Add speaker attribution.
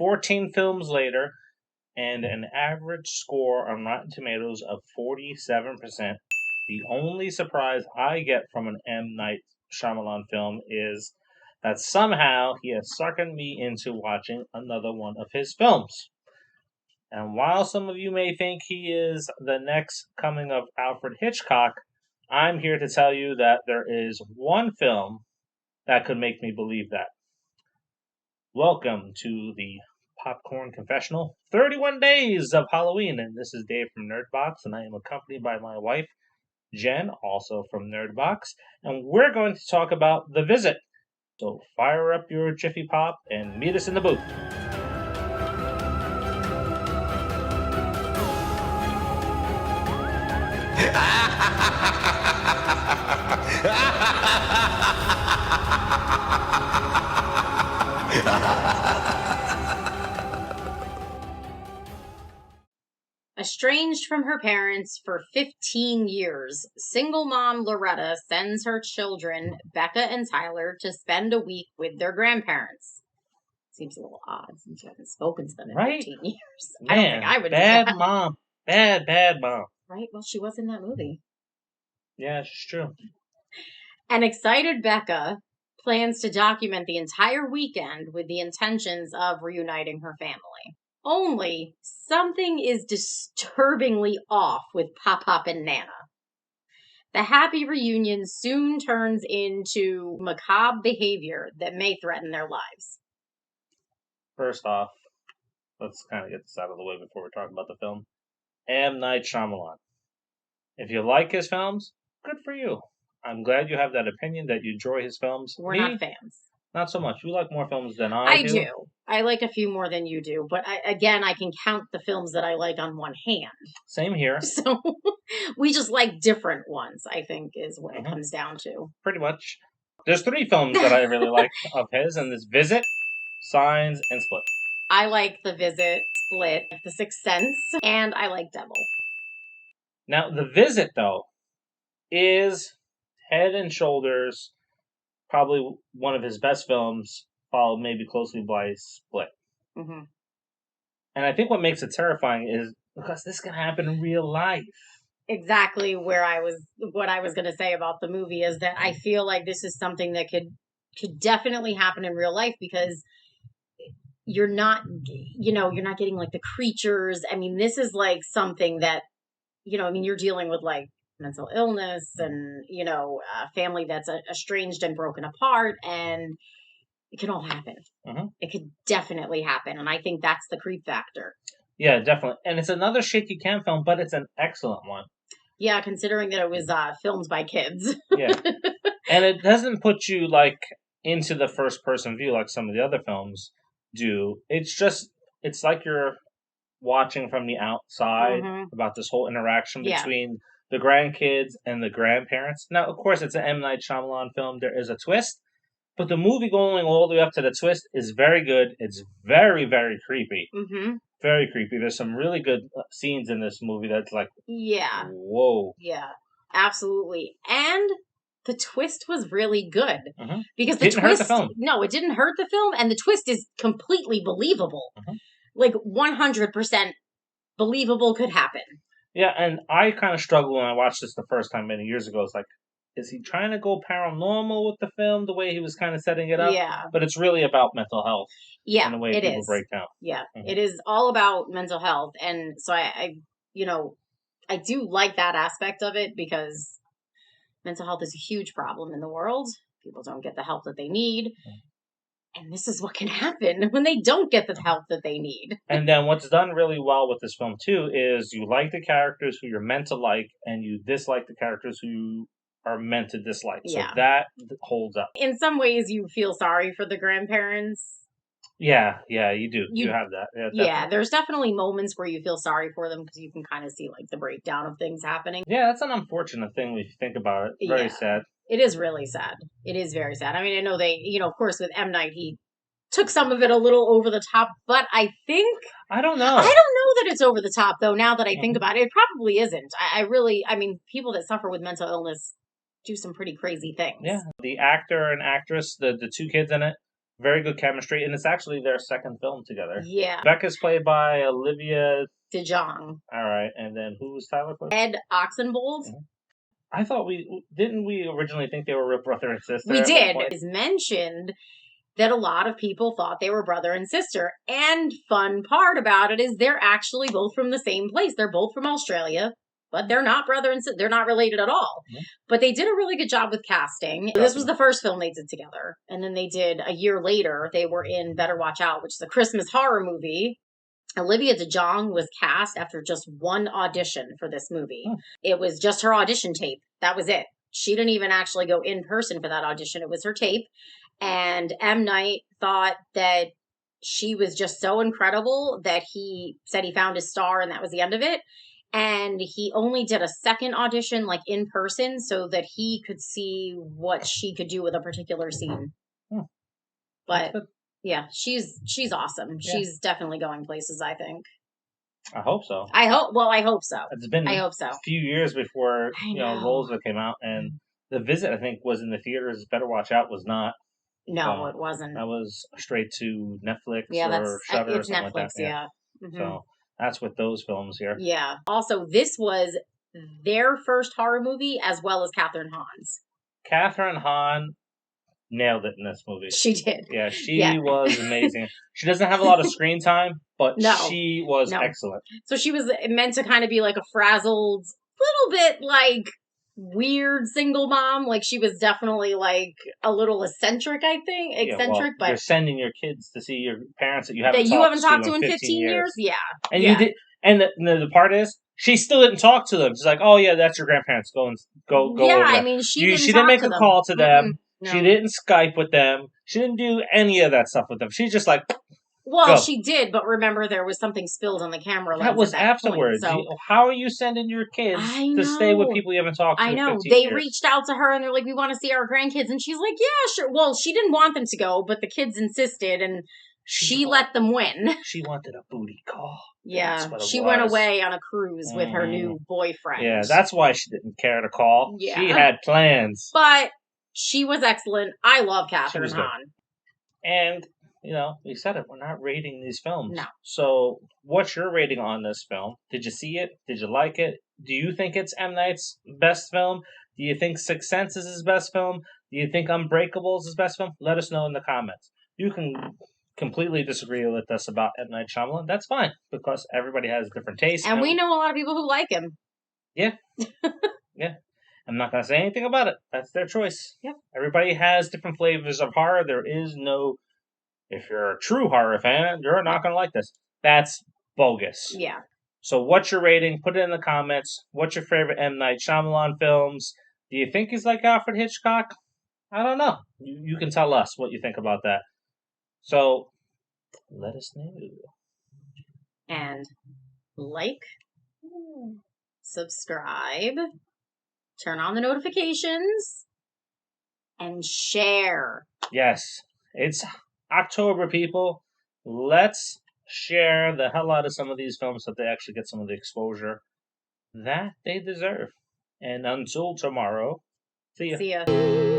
Speaker 1: 14 films later, and an average score on Rotten Tomatoes of 47%. The only surprise I get from an M. Night Shyamalan film is that somehow he has suckered me into watching another one of his films. And while some of you may think he is the next coming of Alfred Hitchcock, I'm here to tell you that there is one film that could make me believe that. Welcome to the Popcorn Confessional, 31 Days of Halloween, and this is Dave from nERD, and I am accompanied by my wife, Jenn, also from nERD, and we're going to talk about The Visit. So fire up your Jiffy Pop and meet us in the booth.
Speaker 2: Estranged from her parents for 15 years, single mom Loretta sends her children, Becca and Tyler, to spend a week with their grandparents. Seems a little odd since you haven't spoken to them in 15 years.
Speaker 1: Man,
Speaker 2: I don't think I would do
Speaker 1: bad
Speaker 2: that.
Speaker 1: mom. Bad mom.
Speaker 2: Right? Well, she was in that movie.
Speaker 1: Yeah, it's true.
Speaker 2: An excited Becca plans to document the entire weekend with the intentions of reuniting her family. Only something is disturbingly off with Pop and Nana. The happy reunion soon turns into macabre behavior that may threaten their lives.
Speaker 1: First off, let's kind of get this out of the way before we talk about the film. M. Night Shyamalan. If you like his films, good for you. I'm glad you have that opinion that you enjoy his films.
Speaker 2: We're not fans.
Speaker 1: Not so much. You like more films than I do.
Speaker 2: I like a few more than you do, but I can count the films that I like on one hand.
Speaker 1: Same here.
Speaker 2: So we just like different ones, I think, is what it comes down to.
Speaker 1: Pretty much. There's 3 films that I really like of his, and this Visit, Signs, and Split.
Speaker 2: I like The Visit, Split, The Sixth Sense, and I like Devil.
Speaker 1: Now, The Visit, though, is head and shoulders probably one of his best films, followed maybe closely by Split.
Speaker 2: Mm-hmm.
Speaker 1: And I think what makes it terrifying is because this can happen in real life.
Speaker 2: Exactly what I was going to say about the movie is that I feel like this is something that could definitely happen in real life because you're not getting like the creatures. I mean, this is like something that, you're dealing with like mental illness and, a family that's estranged and broken apart, and it can all happen.
Speaker 1: Mm-hmm.
Speaker 2: It could definitely happen. And I think that's the creep factor.
Speaker 1: Yeah, definitely. And it's another shaky cam film, but it's an excellent one.
Speaker 2: Yeah, considering that it was filmed by kids.
Speaker 1: Yeah. And it doesn't put you like into the first person view like some of the other films do. It's like you're watching from the outside about this whole interaction between the grandkids and the grandparents. Now, of course, it's an M. Night Shyamalan film. There is a twist, but the movie going all the way up to the twist is very good. It's very, very creepy.
Speaker 2: Mm-hmm.
Speaker 1: Very creepy. There's some really good scenes in this movie that's like,
Speaker 2: yeah,
Speaker 1: whoa.
Speaker 2: Yeah, absolutely. And the twist was really good because
Speaker 1: it didn't hurt the film.
Speaker 2: No, it didn't hurt the film, and the twist is completely believable. Like 100% believable could happen.
Speaker 1: Yeah, and I kind of struggled when I watched this the first time many years ago. It's like, is he trying to go paranormal with the film, the way he was kind of setting it up?
Speaker 2: Yeah.
Speaker 1: But it's really about mental health.
Speaker 2: Yeah,
Speaker 1: and the way people break down.
Speaker 2: Yeah, it is all about mental health. And so I do like that aspect of it because mental health is a huge problem in the world. People don't get the help that they need. And this is what can happen when they don't get the help that they need.
Speaker 1: And then what's done really well with this film, too, is you like the characters who you're meant to like, and you dislike the characters who are meant to dislike. So that holds up.
Speaker 2: In some ways, you feel sorry for the grandparents.
Speaker 1: Yeah, you do. You have that.
Speaker 2: Yeah, there's definitely moments where you feel sorry for them because you can kind of see like the breakdown of things happening.
Speaker 1: Yeah, that's an unfortunate thing when you think about it. Very sad.
Speaker 2: It is really sad. It is very sad. I mean, I know they, of course, with M. Night, he took some of it a little over the top, but I think...
Speaker 1: I don't know.
Speaker 2: I don't know that it's over the top, though, now that I think about it. It probably isn't. I mean, people that suffer with mental illness do some pretty crazy things.
Speaker 1: Yeah. The actor and actress, the 2 kids in it, very good chemistry, and it's actually their second film together.
Speaker 2: Yeah.
Speaker 1: Becca's played by Olivia
Speaker 2: DeJong.
Speaker 1: All right, and then who was Tyler played?
Speaker 2: Ed Oxenbould.
Speaker 1: Mhm. I thought we originally think they were brother and sister.
Speaker 2: We did. It's mentioned that a lot of people thought they were brother and sister. And fun part about it is they're actually both from the same place. They're both from Australia, but they're not brother and sister. They're not related at all. Mm-hmm. But they did a really good job with casting. This was the first film they did together. And then they did, a year later, they were in Better Watch Out, which is a Christmas horror movie. Olivia DeJong was cast after just one audition for this movie. It was just her audition tape. That was it. She didn't even actually go in person for that audition. It was her tape. And M. Night thought that she was just so incredible that he said he found his star and that was the end of it. And he only did a second audition, like in person, so that he could see what she could do with a particular scene. But yeah, she's awesome. Yeah. She's definitely going places, I think.
Speaker 1: I hope so.
Speaker 2: I hope so.
Speaker 1: It's been
Speaker 2: I hope so.
Speaker 1: A few years before Rosa came out, and The Visit, I think, was in the theaters. Better Watch Out was not.
Speaker 2: No, it wasn't.
Speaker 1: That was straight to Netflix
Speaker 2: or
Speaker 1: Shudder.
Speaker 2: It's Netflix, like that. Yeah.
Speaker 1: Mm-hmm. So that's with those films here.
Speaker 2: Yeah. Also, this was their first horror movie, as well as Catherine Hahn's.
Speaker 1: Catherine Hahn nailed it in this movie.
Speaker 2: She did.
Speaker 1: Yeah, she was amazing. She doesn't have a lot of screen time, but she was excellent.
Speaker 2: So she was meant to kind of be like a frazzled, little bit like weird single mom. Like she was definitely like a little eccentric, I think. Eccentric, but
Speaker 1: you're sending your kids to see your parents that you haven't talked to in 15 years.
Speaker 2: Yeah.
Speaker 1: And you did. And the part is, she still didn't talk to them. She's like, "Oh yeah, that's your grandparents. Go over
Speaker 2: there."
Speaker 1: I
Speaker 2: mean, she
Speaker 1: didn't make a call to them.
Speaker 2: No.
Speaker 1: She didn't Skype with them. She didn't do any of that stuff with them. She's just like,
Speaker 2: well, she did, but remember there was something spilled on the camera.
Speaker 1: That was afterwards.
Speaker 2: Point, so.
Speaker 1: How are you sending your kids to stay with people you haven't talked to?
Speaker 2: I know.
Speaker 1: In 15
Speaker 2: they
Speaker 1: years?
Speaker 2: Reached out to her and they're like, "We want to see our grandkids," and she's like, "Yeah, sure." Well, she didn't want them to go, but the kids insisted, and she let them win.
Speaker 1: She wanted a booty call.
Speaker 2: Yeah, she went away on a cruise with her new boyfriend.
Speaker 1: Yeah, that's why she didn't care to call.
Speaker 2: Yeah.
Speaker 1: She had plans.
Speaker 2: But she was excellent. I love Catherine Hahn.
Speaker 1: And, we said it. We're not rating these films.
Speaker 2: No.
Speaker 1: So, what's your rating on this film? Did you see it? Did you like it? Do you think it's M. Night's best film? Do you think Sixth Sense is his best film? Do you think Unbreakable is his best film? Let us know in the comments. You can completely disagree with us about M. Night Shyamalan. That's fine, because everybody has different tastes.
Speaker 2: And we know a lot of people who like him.
Speaker 1: Yeah. Yeah. I'm not going to say anything about it. That's their choice.
Speaker 2: Yep.
Speaker 1: Everybody has different flavors of horror. There is no, if you're a true horror fan, you're not going to like this. That's bogus.
Speaker 2: Yeah.
Speaker 1: So what's your rating? Put it in the comments. What's your favorite M. Night Shyamalan films? Do you think he's like Alfred Hitchcock? I don't know. You can tell us what you think about that. So let us know.
Speaker 2: And like, subscribe, turn on the notifications, and share.
Speaker 1: Yes. It's October, people. Let's share the hell out of some of these films so that they actually get some of the exposure that they deserve. And until tomorrow, see ya.
Speaker 2: See ya.